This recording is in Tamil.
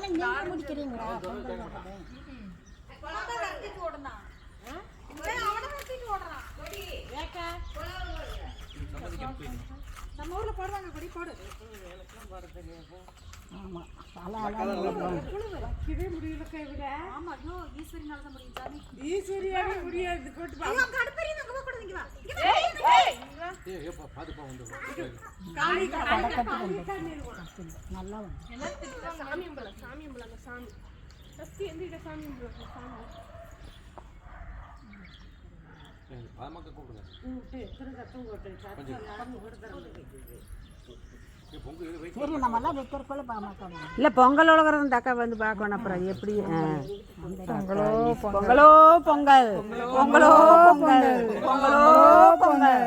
நீங்க முடிக்கிறீங்களா? நம்ம ஊர்ல போடுவாங்க கொடி போடு. ஆமா வைக்கவே முடியல கைவிட. ஆமா ஐயோ ஈஸ்வரினால தான் முடியும் சாமி. ஈஸ்வரியாவே முடியாது கொட்டு பா. ஐயோ கடுப்பறி நம்ம கூட கூடாதீங்க வா. ஏய் பாத்து வந்து. காளி நல்லா வந்து. எல்லாத்துக்கும் சாமி கும்பிடலாம் சாமி. ஃபர்ஸ்ட் எந்திர சாமி கும்பிடலாம் சாமி. பாமக்க கூப்பிடுங்க. எத்தனை சத்தம் போட்டு சத்தம் யாரும் ஓடுறாங்க. சரி நம்மலாம் வைக்கிறக்குள்ள பாமக்க. இல்லை பொங்கல் உலகிறது இந்த அக்கா வந்து பார்க்கணும். அப்புறம் எப்படி பொங்கலோ பொங்கல் பொங்கலோ பொங்கல் பொங்கலோ பொங்கல்.